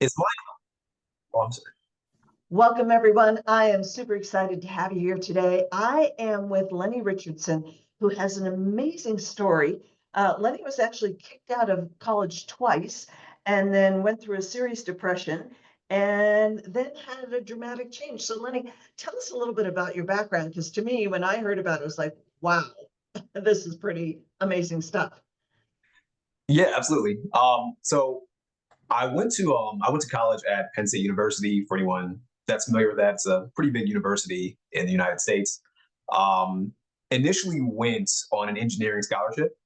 It's my oh, I'm sorry. Welcome, everyone. I am super excited to have you here today. I am with Lenny Richardson, who has an amazing story. Lenny was actually kicked out of college twice and then went through a serious depression and then had a dramatic change. So, Lenny, tell us a little bit about your background, because to me, when I heard about it, it was like, wow, this is pretty amazing stuff. Yeah, absolutely. So I went to college at Penn State University. For anyone that's familiar with that, it's a pretty big university in the United States. Um, Initially went on an engineering scholarship,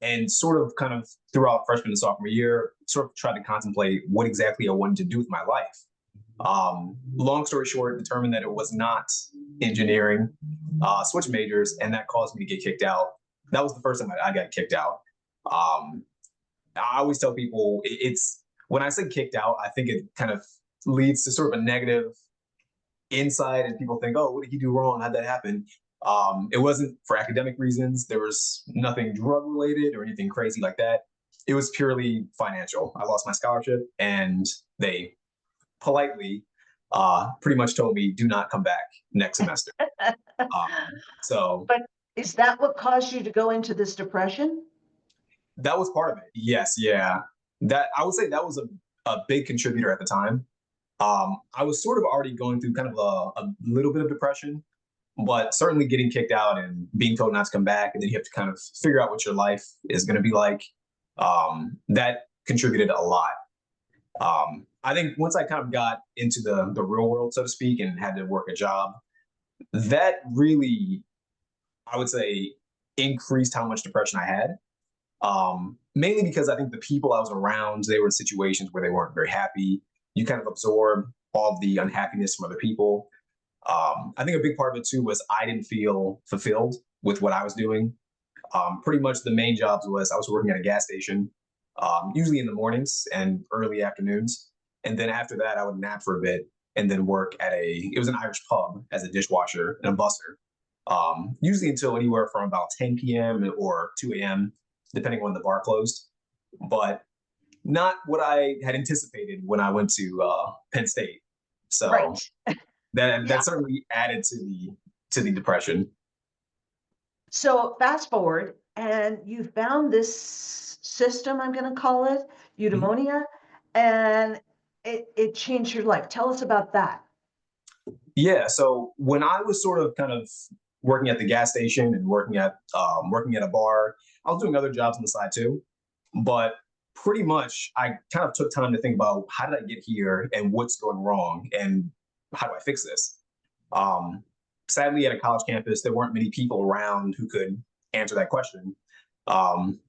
and sort of kind of throughout freshman and sophomore year, sort of tried to contemplate what exactly I wanted to do with my life. Long story short, determined that it was not engineering, switched majors, and that caused me to get kicked out. That was the first time I got kicked out. Um, I always tell people it's when I say kicked out, I think it kind of leads to sort of a negative insight, and people think, "Oh, what did he do wrong? How'd that happen?" It wasn't for academic reasons. There was nothing drug related or anything crazy like that. It was purely financial. I lost my scholarship, and they politely pretty much told me, "Do not come back next semester." So But is that what caused you to go into this depression? that was part of it. Yes, yeah. That I would say that was a big contributor at the time. I was sort of already going through kind of a little bit of depression, but certainly getting kicked out and being told not to come back, and then you have to kind of figure out what your life is going to be like. That contributed a lot. I think once I kind of got into the real world, so to speak, and had to work a job, that really, I would say, increased how much depression I had. Mainly because I think the people I was around, they were in situations where they weren't very happy. You kind of absorb all of the unhappiness from other people. I think a big part of it too was I didn't feel fulfilled with what I was doing. Pretty much the main jobs was I was working at a gas station, usually in the mornings and early afternoons. And then after that, I would nap for a bit and then work at it was an Irish pub as a dishwasher and a busser, usually until anywhere from about 10 p.m. or 2 a.m., depending on when the bar closed. But not what I had anticipated when I went to Penn State. Right. So that Yeah. certainly added to the depression. So fast forward, and you found this system, I'm going to call it, Mhm. eudaimonia, and it changed your life. Tell us about that. Yeah. So when I was sort of kind of working at the gas station and working at a bar, I was doing other jobs on the side too. But pretty much, I kind of took time to think about how did I get here and what's going wrong and how do I fix this. Um, Sadly, at a college campus, there weren't many people around who could answer that question. Um,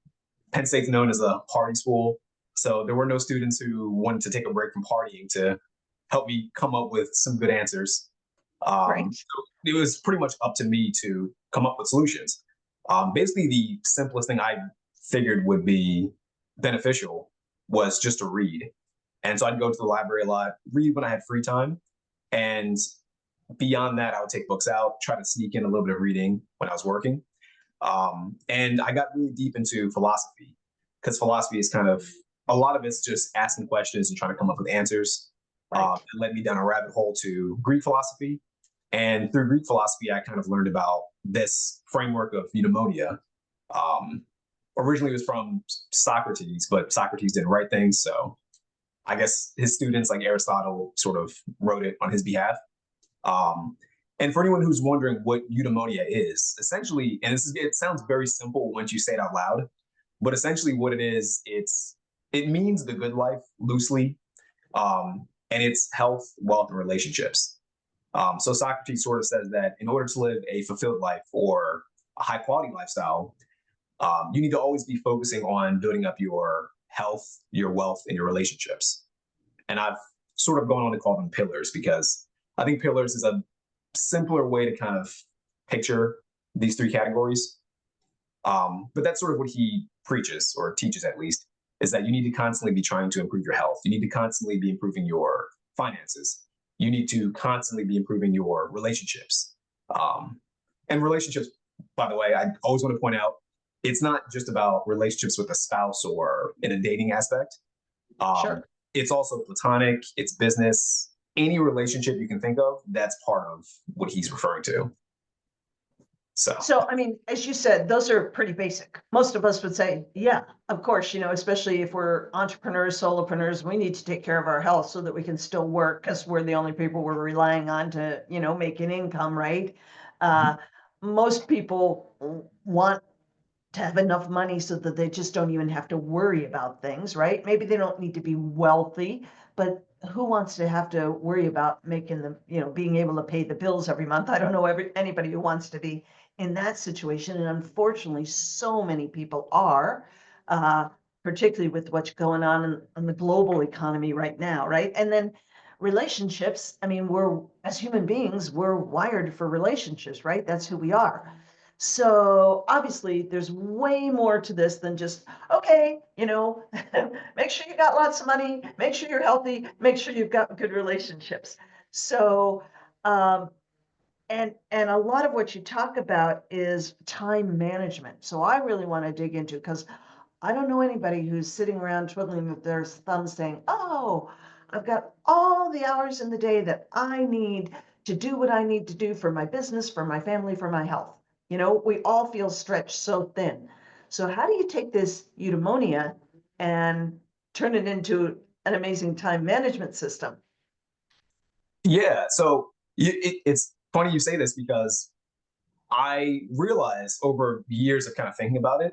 Penn State's known as a party school, so there were no students who wanted to take a break from partying to help me come up with some good answers. Right. So it was pretty much up to me to come up with solutions. Basically, the simplest thing I figured would be beneficial was just to read. And so I'd go to the library a lot, read when I had free time. And beyond that, I would take books out, try to sneak in a little bit of reading when I was working. And I got really deep into philosophy because philosophy is kind of a lot of it's just asking questions and trying to come up with answers. Right. It led me down a rabbit hole to Greek philosophy. And through Greek philosophy, I kind of learned about this framework of eudaimonia. Um, Originally, it was from Socrates, but Socrates didn't write things. So I guess his students, like Aristotle, sort of wrote it on his behalf. Um, and for anyone who's wondering what eudaimonia is, essentially, and it sounds very simple once you say it out loud, but essentially what it is, it means the good life loosely, and it's health, wealth, and relationships. So Socrates sort of says that in order to live a fulfilled life or a high quality lifestyle, you need to always be focusing on building up your health, your wealth, and your relationships. And I've sort of gone on to call them pillars because I think pillars is a simpler way to kind of picture these three categories. But that's sort of what he preaches or teaches, at least, is that you need to constantly be trying to improve your health. You need to constantly be improving your finances. You need to constantly be improving your relationships. Um, and relationships, by the way, I always want to point out it's not just about relationships with a spouse or in a dating aspect. Um, Sure. it's also platonic, it's business, any relationship you can think of, that's part of what he's referring to. So, So, I mean, as you said, those are pretty basic. Most of us would say, yeah, of course, especially if we're entrepreneurs, solopreneurs, we need to take care of our health so that we can still work because we're the only people we're relying on to, make an income, right? mhm. Uh, most people want to have enough money so that they just don't even have to worry about things, right? Maybe they don't need to be wealthy, but who wants to have to worry about making them, being able to pay the bills every month? I don't know anybody who wants to be in that situation. And unfortunately, so many people are, uh, particularly with what's going on in the global economy right now, right? And then relationships, I mean, as human beings, we're wired for relationships, right? That's who we are. So obviously, there's way more to this than just, okay, make sure you got lots of money, make sure you're healthy, make sure you've got good relationships. So, um, and a lot of what you talk about is time management. So I really want to dig into because I don't know anybody who's sitting around twiddling with their thumbs saying, oh, I've got all the hours in the day that I need to do what I need to do for my business, for my family, for my health. We all feel stretched so thin. So how do you take this eudaimonia and turn it into an amazing time management system? Yeah. So it's funny you say this because I realized over years of kind of thinking about it.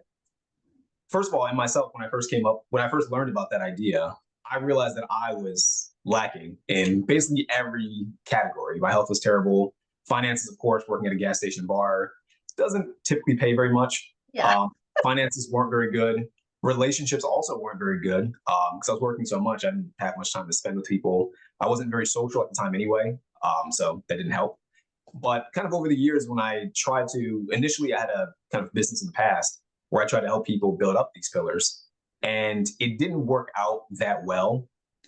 First of all, in myself, when I first learned about that idea, I realized that I was lacking in basically every category. My health was terrible. Finances, of course, working at a gas station bar doesn't typically pay very much. Yeah. Um, finances weren't very good. Relationships also weren't very good because I was working so much. I didn't have much time to spend with people. I wasn't very social at the time anyway, so that didn't help. But kind of over the years, when I tried to initially, I had a kind of business in the past where I tried to help people build up these pillars, and it didn't work out that well.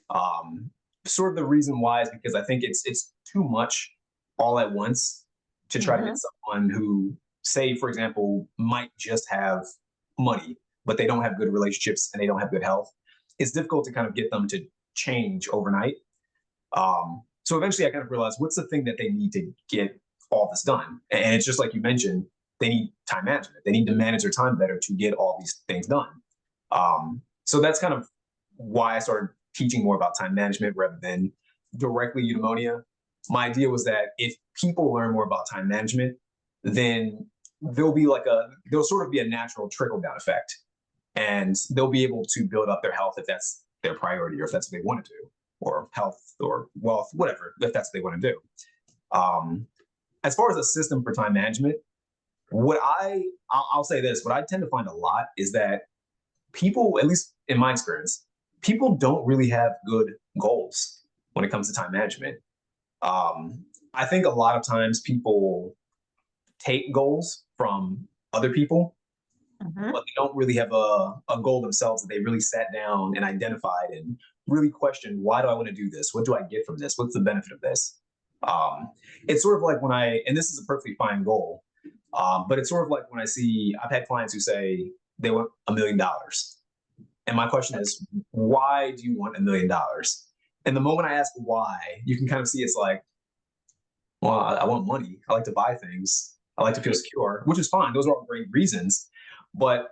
Um, Sort of the reason why is because I think it's too much all at once to try to get Hmm. someone who, say, for example, might just have money, but they don't have good relationships and they don't have good health. It's difficult to kind of get them to change overnight. So eventually I kind of realized what's the thing that they need to get all this done. And it's just like you mentioned, they need time management. They need to manage their time better to get all these things done. So that's kind of why I started teaching more about time management rather than directly eudaimonia. My idea was that if people learn more about time management, then there'll sort of be a natural trickle down effect, and they'll be able to build up their health if that's their priority or if that's what they want to do, or health or wealth, whatever, if that's what they want to do. Um, as far as a system for time management, I'll say this, what I tend to find a lot is that people, at least in my experience, people don't really have good goals when it comes to time management. I think a lot of times people take goals from other people, Hmm. but they don't really have a goal themselves that they really sat down and identified and really questioned, why do I want to do this? What do I get from this? What's the benefit of this? Um, it's sort of like and this is a perfectly fine goal, but it's sort of like when I've had clients who say they want $1 million. And my question is, why do you want $1 million? And the moment I ask why, you can kind of see it's like, well, I want money. I like to buy things. I like to feel secure, which is fine. Those are all great reasons. But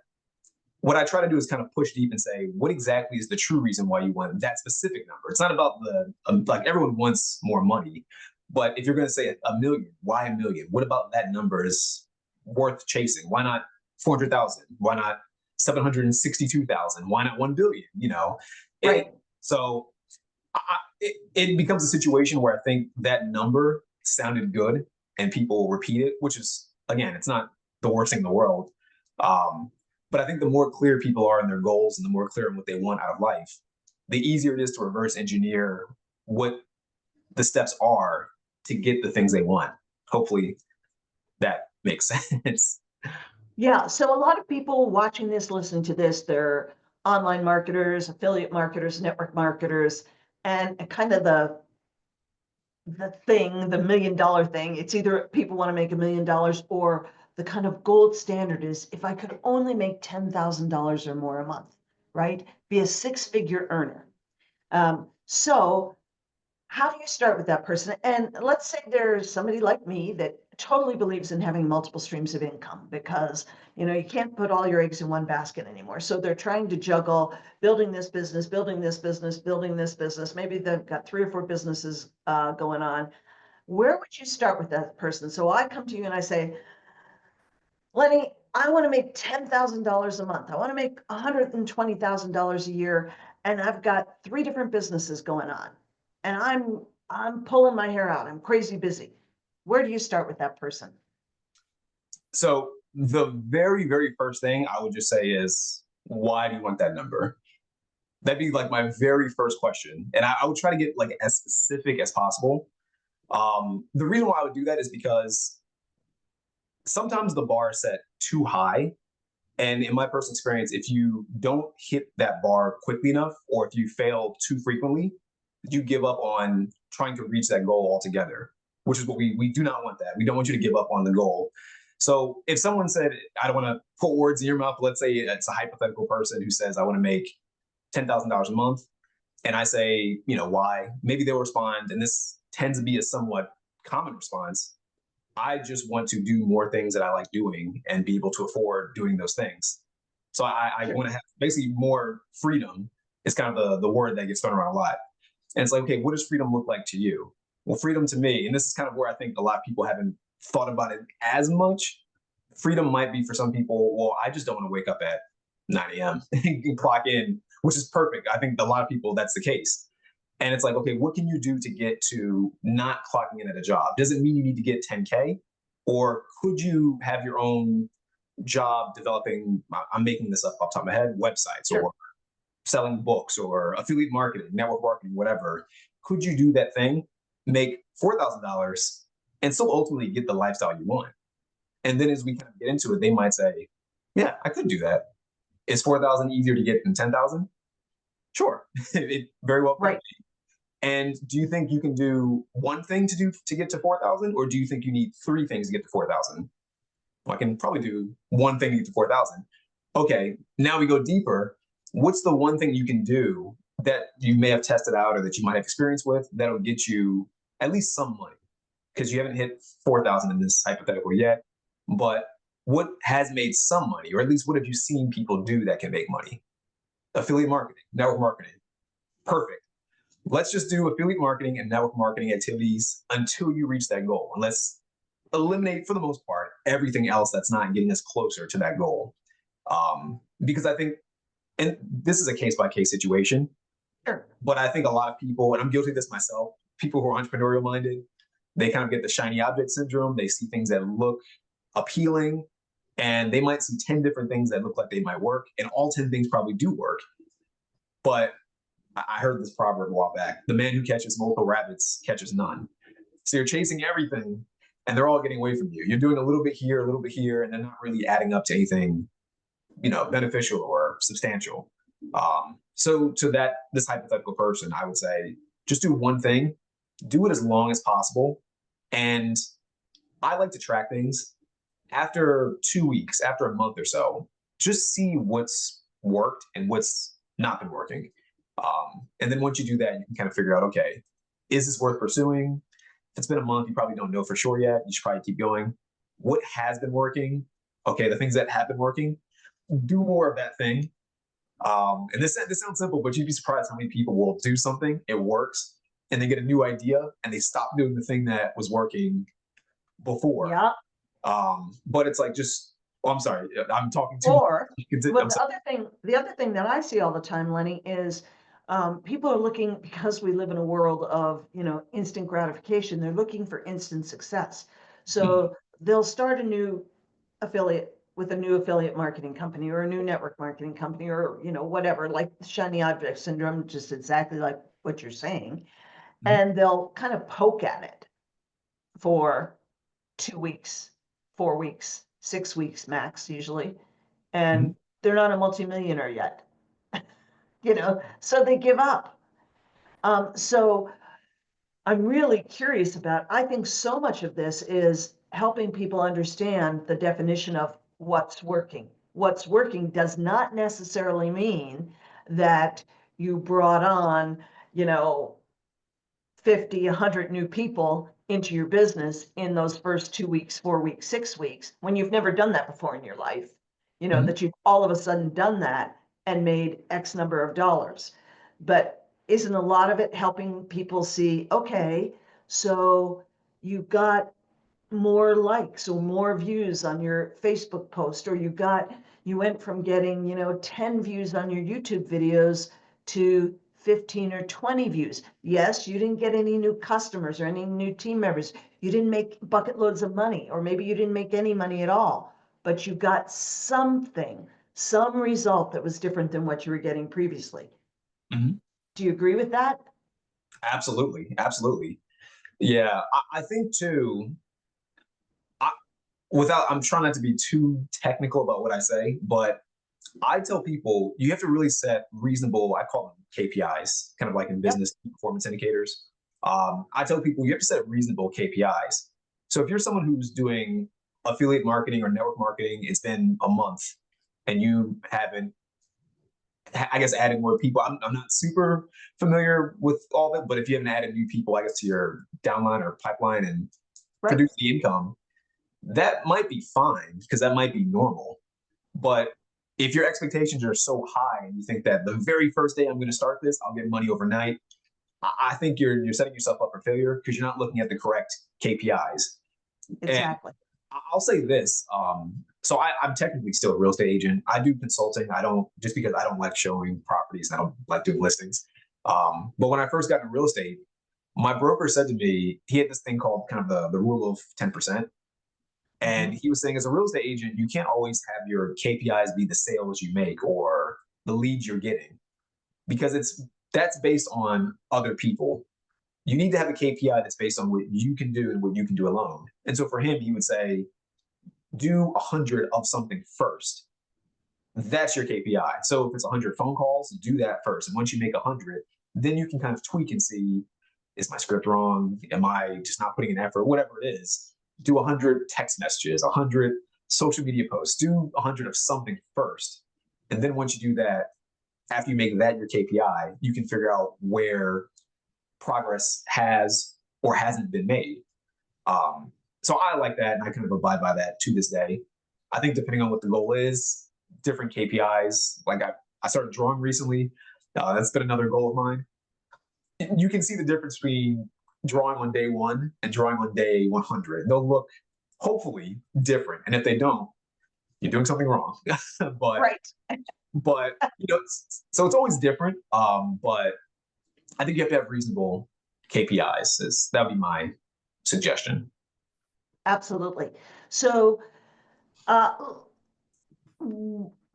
what I try to do is kind of push deep and say, what exactly is the true reason why you want that specific number? It's not about like everyone wants more money, but if you're going to say a million, why a million? What about that number is worth chasing? Why not 400,000? Why not 762,000? Why not 1 billion? Right. So it becomes a situation where I think that number sounded good and people repeat it, which is, again, it's not the worst thing in the world. Um, but I think the more clear people are in their goals and the more clear in what they want out of life, the easier it is to reverse engineer what the steps are to get the things they want. Hopefully that makes sense. Yeah. So a lot of people watching this, listening to this, they're online marketers, affiliate marketers, network marketers, and kind of the $1 million thing. It's either people want to make $1 million or the kind of gold standard is if I could only make $10,000 or more a month, right? Be a six-figure earner. So how do you start with that person? And let's say there's somebody like me that totally believes in having multiple streams of income because, you can't put all your eggs in one basket anymore. So they're trying to juggle building this business, building this business, building this business. Maybe they've got 3 or 4 businesses going on. Where would you start with that person? So I come to you and I say, Lenny, I want to make $10,000 a month. I want to make $120,000 a year, and I've got 3 different businesses going on, and I'm pulling my hair out. I'm crazy busy. Where do you start with that person? So the very, very first thing I would just say is, why do you want that number? That'd be like my very first question. And I would try to get like as specific as possible. The reason why I would do that is because sometimes the bar is set too high. And in my personal experience, if you don't hit that bar quickly enough, or if you fail too frequently, you give up on trying to reach that goal altogether, which is what we do not want that. We don't want you to give up on the goal. So if someone said, I don't want to put words in your mouth, but let's say it's a hypothetical person who says, I want to make $10,000 a month. And I say, why? Maybe they'll respond, and this tends to be a somewhat common response. I just want to do more things that I like doing and be able to afford doing those things. So I want to have basically more freedom is kind of the word that gets thrown around a lot. And it's like, okay, what does freedom look like to you? Well, freedom to me, and this is kind of where I think a lot of people haven't thought about it as much. Freedom might be for some people, well, I just don't want to wake up at 9 a.m. and clock in, which is perfect. I think a lot of people, that's the case. And it's like, okay, what can you do to get to not clocking in at a job? Does it mean you need to get 10K? Or could you have your own job developing, I'm making this up off the top of my head, websites Sure. or selling books or affiliate marketing, network marketing, whatever? Could you do that thing, make $4,000 and still ultimately get the lifestyle you want? And then as we kind of get into it, they might say, yeah, I could do that. Is 4,000 easier to get than 10,000? Sure. It very well could Right. be. And do you think you can do one thing to get to 4,000, or do you think you need 3 things to get to 4,000? Well, I can probably do one thing to get to 4,000. Okay, now we go deeper. What's the one thing you can do that you may have tested out or that you might have experience with that'll get you at least some money? Because you haven't hit 4,000 in this hypothetical yet, but what has made some money, or at least what have you seen people do that can make money? Affiliate marketing, network marketing. Perfect. Let's just do affiliate marketing and network marketing activities until you reach that goal. And let's eliminate, for the most part, everything else that's not getting us closer to that goal. Because I think, and this is a case by case situation, Sure. but I think a lot of people, and I'm guilty of this myself, people who are entrepreneurial minded, they kind of get the shiny object syndrome. They see things that look appealing, and they might see 10 different things that look like they might work, and all 10 things probably do work. But I heard this proverb a while back: the man who catches multiple rabbits catches none. So you're chasing everything, and they're all getting away from you. You're doing a little bit here, and they're not really adding up to anything, beneficial or substantial. So to this hypothetical person, I would say just do one thing, do it as long as possible. And I like to track things after 2 weeks, after a month or so, just see what's worked and what's not been working. And then once you do that, you can kind of figure out, okay, is this worth pursuing? If it's been a month, you probably don't know for sure yet. You should probably keep going. What has been working? Okay, the things that have been working, do more of that thing. And this sounds simple, but you'd be surprised how many people will do something, it works, and they get a new idea and they stop doing the thing that was working before. Yeah. But it's like I'm sorry, I'm talking too Or, much. but the other thing that I see all the time, Lenny, is people are looking, because we live in a world of, instant gratification, they're looking for instant success. So they'll start a new affiliate with a new affiliate marketing company or a new network marketing company or, whatever, like shiny object syndrome, just exactly like what you're saying. And they'll kind of poke at it for 2 weeks, 4 weeks, 6 weeks max, usually. And they're not a multimillionaire yet, so they give up. So I'm really curious I think so much of this is helping people understand the definition of what's working. What's working does not necessarily mean that you brought on, you know, 50, 100 new people into your business in those first 2 weeks, 4 weeks, 6 weeks, when you've never done that before in your life, Mhm. that you've all of a sudden done that and made X number of dollars. But isn't a lot of it helping people see, okay, so you've got more likes or more views on your Facebook post, or you went from getting, 10 views on your YouTube videos to 15 or 20 views. Yes, you didn't get any new customers or any new team members. You didn't make bucket loads of money, or maybe you didn't make any money at all, but you got something, some result that was different than what you were getting previously. Mhm. Do you agree with that? Absolutely, absolutely. Yeah, I think too. I, without, I'm trying not to be too technical about what I say, but I tell people you have to really set reasonable. I call them KPIs, kind of like in Yep, business performance indicators. I tell people you have to set reasonable KPIs. So if you're someone who's doing affiliate marketing or network marketing, it's been a month, and you haven't, I guess, added more people. I'm not super familiar with all of it, but if you haven't added new people, I guess, to your downline or pipeline and right. produce the income, that might be fine because that might be normal. But if your expectations are so high and you think that the very first day I'm going to start this, I'll get money overnight, I think you're setting yourself up for failure because you're not looking at the correct KPIs. And Exactly. I'll say this. So I'm technically still a real estate agent. I do consulting. I don't, just because I don't like showing properties. I don't like doing listings. But when I first got into real estate, my broker said to me, he had this thing called kind of the rule of 10%. And Hmm. he was saying, as a real estate agent, you can't always have your KPIs be the sales you make or the leads you're getting because that's based on other people. You need to have a KPI that's based on what you can do and what you can do alone. And so for him, he would say, do 100 of something first. That's your KPI. So if it's 100 phone calls, do that first. And once you make 100, then you can kind of tweak and see, is my script wrong? Am I just not putting in effort? Whatever it is, do 100 text messages, 100 social media posts, do 100 of something first. And then once you do that, after you make that your KPI, you can figure out where progress has or hasn't been made. Um, so I like that, and I kind of abide by that to this day. I think depending on what the goal is, different KPIs. Like I started drawing recently. That's been another goal of mine. You can see the difference between drawing on day one and drawing on day 100. They'll look hopefully different, and if they don't, you're doing something wrong. but Right. but so it's always different. But I think you have to have reasonable KPIs. That would be my suggestion. Absolutely. So, uh,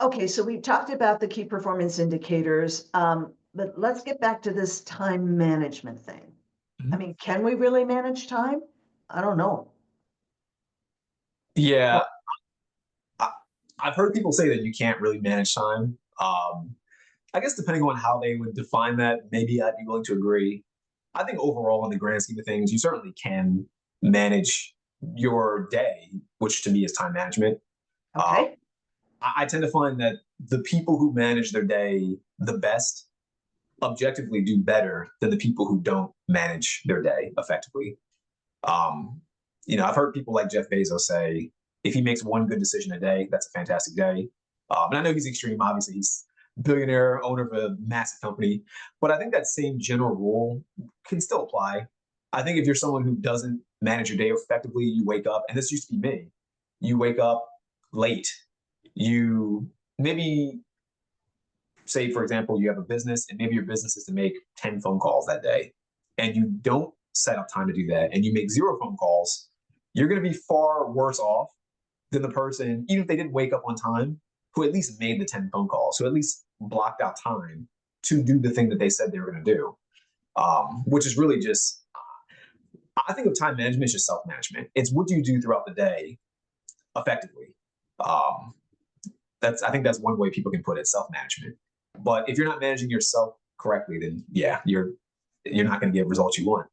okay, so we talked about the key performance indicators, but let's get back to this time management thing. I Mhm. mean, can we really manage time? I don't know. Yeah, Well, I, I've heard people say that you can't really manage time. I guess depending on how they would define that, maybe I'd be willing to agree. I think overall, in the grand scheme of things, you certainly can manage your day, which to me is time management. Uh, okay. I tend to find that the people who manage their day the best objectively do better than the people who don't manage their day effectively. Um, I've heard people like Jeff Bezos say, if he makes one good decision a day, that's a fantastic day. And I know he's extreme. Obviously, he's a billionaire, owner of a massive company. But I think that same general rule can still apply. I think if you're someone who doesn't manage your day effectively, you wake up, and this used to be me, you wake up late. You maybe say, for example, you have a business and maybe your business is to make 10 phone calls that day and you don't set up time to do that and you make zero phone calls, you're going to be far worse off than the person, even if they didn't wake up on time, who at least made the 10 phone calls, who at least blocked out time to do the thing that they said they were going to do, which is really just, I think of time management as just self management. It's what do you do throughout the day effectively. Um, I think that's one way people can put it, self management. But if you're not managing yourself correctly, then yeah, you're not going to get results you want.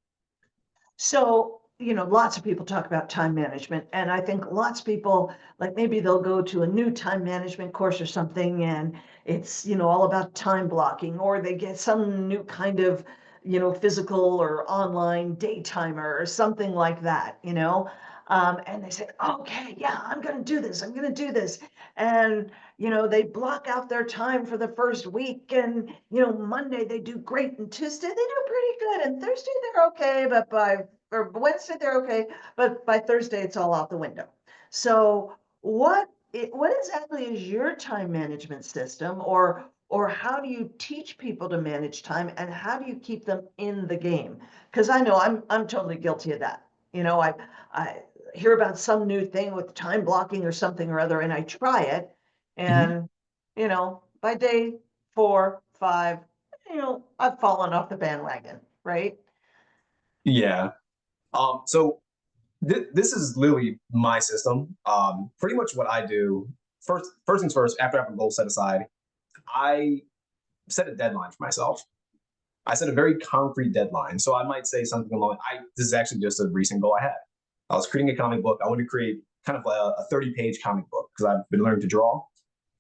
So, lots of people talk about time management, and I think lots of people, like maybe they'll go to a new time management course or something, and it's, all about time blocking, or they get some new kind of, physical or online day timer or something like that, and they say, okay, yeah, I'm going to do this. I'm going to do this. And, they block out their time for the first week, and, Monday they do great, and Tuesday they do pretty good, and Thursday they're okay, or Wednesday they're okay, but by Thursday it's all out the window. So what exactly is your time management system, or how do you teach people to manage time, and how do you keep them in the game? Because I know I'm totally guilty of that. I hear about some new thing with time blocking or something or other, and I try it, Mhm. and by day 4, 5, I've fallen off the bandwagon, right? Yeah. So this is literally my system. Pretty much what I do, first things first, after I have a goal set aside, I set a deadline for myself. I set a very concrete deadline. So I might say something along, this is actually just a recent goal I had. I was creating a comic book. I wanted to create kind of a 30-page comic book because I've been learning to draw.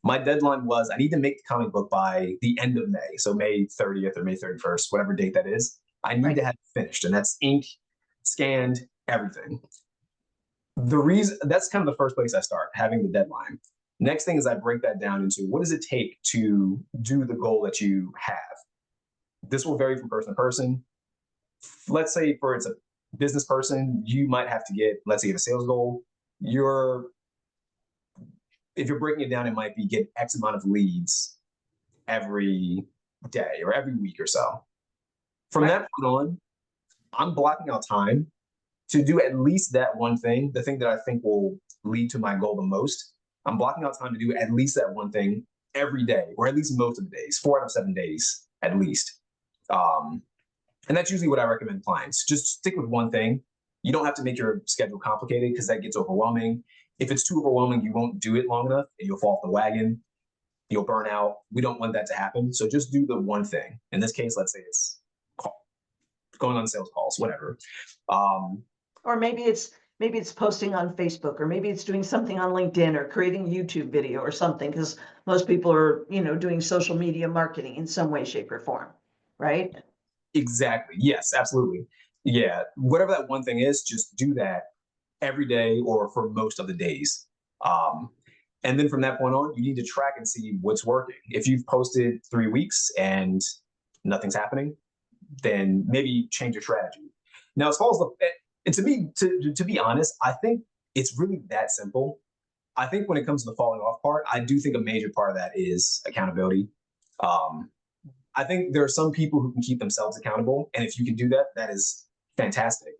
My deadline was I need to make the comic book by the end of May. So May 30th or May 31st, whatever date that is. I need Right. to have it finished. And that's ink, scanned, everything. The reason that's kind of the first place I start, having the deadline. Next thing is I break that down into what does it take to do the goal that you have. This will vary from person to person. Let's say for it's a business person, you might have to get, let's say, a sales goal. You're If you're breaking it down, it might be get X amount of leads every day or every week or so. From Right. that point on, I'm blocking out time to do at least that one thing, the thing that I think will lead to my goal the most. I'm blocking out time to do at least that one thing every day, or at least most of the days, 4 out of 7 days at least. Um, and that's usually what I recommend clients. Just stick with one thing. You don't have to make your schedule complicated because that gets overwhelming. If it's too overwhelming, you won't do it long enough and you'll fall off the wagon. You'll burn out. We don't want that to happen. So just do the one thing. In this case, let's say it's going on sales calls, whatever. Um, Or maybe it's posting on Facebook, or maybe it's doing something on LinkedIn, or creating a YouTube video or something, because most people are, doing social media marketing in some way, shape, or form, right? exactly. Yes, absolutely. Yeah. Whatever that one thing is, just do that every day or for most of the days. Um, and then from that point on, you need to track and see what's working. If you've posted 3 weeks and nothing's happening, then maybe change your strategy. Now, as far as and to be honest, I think it's really that simple. I think when it comes to the falling off part, I do think a major part of that is accountability. Um, I think there are some people who can keep themselves accountable, and if you can do that, that is fantastic.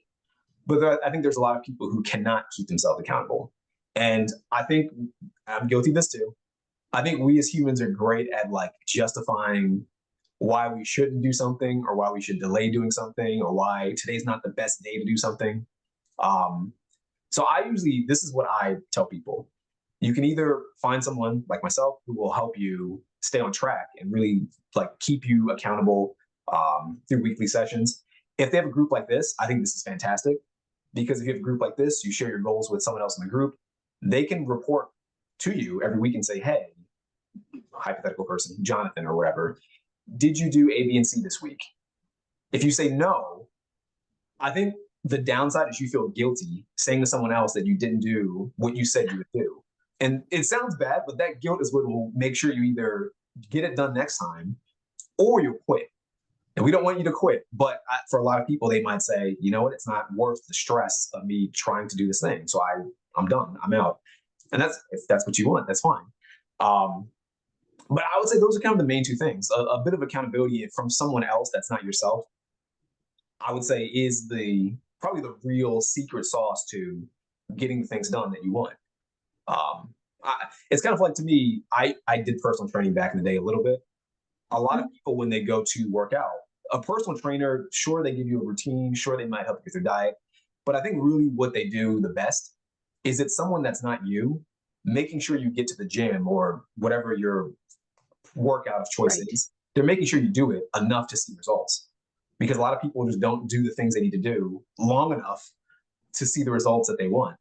But I think there's a lot of people who cannot keep themselves accountable, and I think I'm guilty of this too. I think we as humans are great at like justifying why we shouldn't do something or why we should delay doing something or why today's not the best day to do something. Um, so this is what I tell people. You can either find someone like myself who will help you stay on track and really like keep you accountable through weekly sessions. If they have a group like this, I think this is fantastic because if you have a group like this, you share your goals with someone else in the group. They can report to you every week and say, hey, hypothetical person, Jonathan or whatever, did you do A, B, and C this week? If you say no, I think the downside is you feel guilty saying to someone else that you didn't do what you said you would do. And it sounds bad, but that guilt is what will make sure you either get it done next time or you'll quit. And we don't want you to quit. But for a lot of people, they might say, you know what, it's not worth the stress of me trying to do this thing. So I'm done. I'm out. And if that's what you want, that's fine. Um, but I would say those are kind of the main two things. A bit of accountability from someone else that's not yourself, I would say, is the probably the real secret sauce to getting the things done that you want. Um, it's kind of like to me, I did personal training back in the day a little bit. A lot of people, when they go to work out, a personal trainer, sure, they give you a routine, sure, they might help you with your diet. But I think really what they do the best is it's someone that's not you, making sure you get to the gym or whatever your workout of choice Right. is. They're making sure you do it enough to see results because a lot of people just don't do the things they need to do long enough to see the results that they want.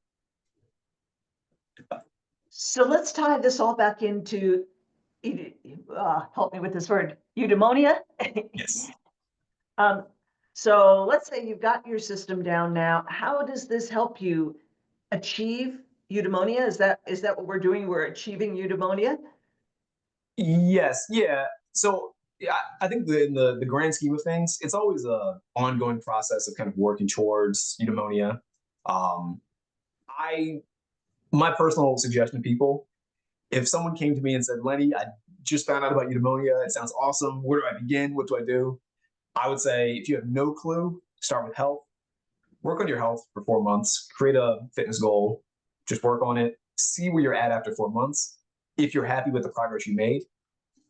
So let's tie this all back into, help me with this word, eudaimonia. Yes. So let's say you've got your system down now. How does this help you achieve eudaimonia? Is that what we're doing? We're achieving eudaimonia? Yes, yeah. So yeah, I think in the grand scheme of things, it's always a ongoing process of kind of working towards eudaimonia. Um, I My personal suggestion to people, if someone came to me and said, Lenny, I just found out about eudaimonia, it sounds awesome. Where do I begin? What do I do? I would say if you have no clue, start with health. Work on your health for 4 months, create a fitness goal, just work on it, see where you're at after 4 months. If you're happy with the progress you made,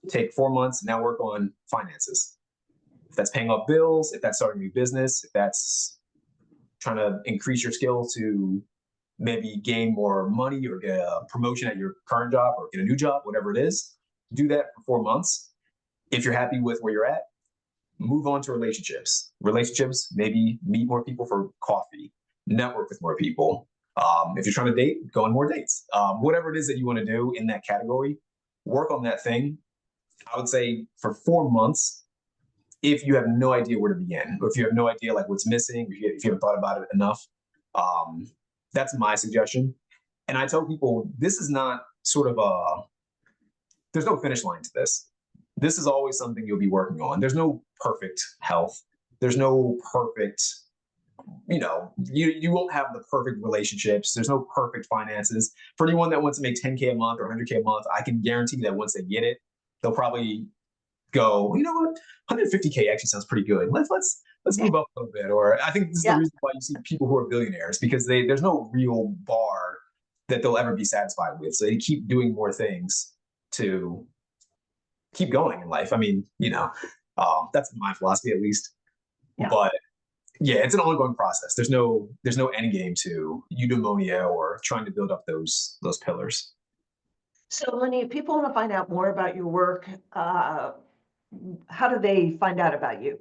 take 4 months, now work on finances. If that's paying off bills, if that's starting a new business, if that's trying to increase your skills to maybe gain more money or get a promotion at your current job or get a new job, whatever it is, do that for 4 months. If you're happy with where you're at, move on to relationships. Relationships, maybe meet more people for coffee, network with more people. If you're trying to date, go on more dates. Whatever it is that you want to do in that category, work on that thing. I would say for 4 months, if you have no idea where to begin, or if you have no idea like what's missing, if you haven't thought about it enough, um, that's my suggestion. And I tell people this is not sort of a there's no finish line to this. This is always something you'll be working on. There's no perfect health. There's no perfect, you won't have the perfect relationships. There's no perfect finances. For anyone that wants to make 10K a month or 100K a month, I can guarantee that once they get it, they'll probably go, you know what, 150K actually sounds pretty good. Let's move up a little bit. Or I think this is the Yeah. reason why you see people who are billionaires, because there's no real bar that they'll ever be satisfied with. So they keep doing more things to keep going in life. I mean, that's my philosophy at least. Yeah. But yeah, it's an ongoing process. There's no end game to eudaimonia or trying to build up those pillars. So Lenny, if people want to find out more about your work, how do they find out about you?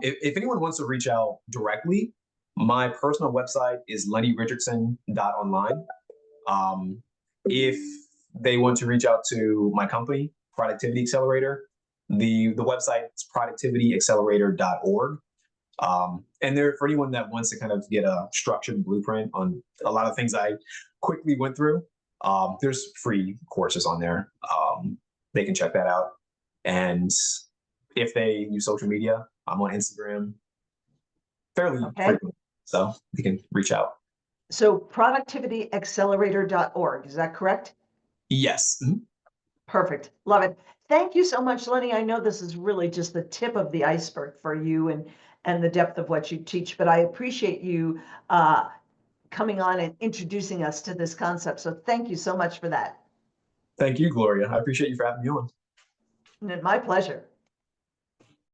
If anyone wants to reach out directly, my personal website is lennyrichandson.online. If they want to reach out to my company, Productivity Accelerator, the website is productivityaccelerator.org. And there, for anyone that wants to kind of get a structured blueprint on a lot of things I quickly went through, there's free courses on there. They can check that out. And if they use social media, I'm on Instagram fairly Okay. frequently, so they can reach out. So productivityaccelerator.org, is that correct? Yes. Perfect. Love it. Thank you so much, Lenny. I know this is really just the tip of the iceberg for you and the depth of what you teach, but I appreciate you coming on and introducing us to this concept. So thank you so much for that. Thank you, Gloria. I appreciate you for having me on. My pleasure.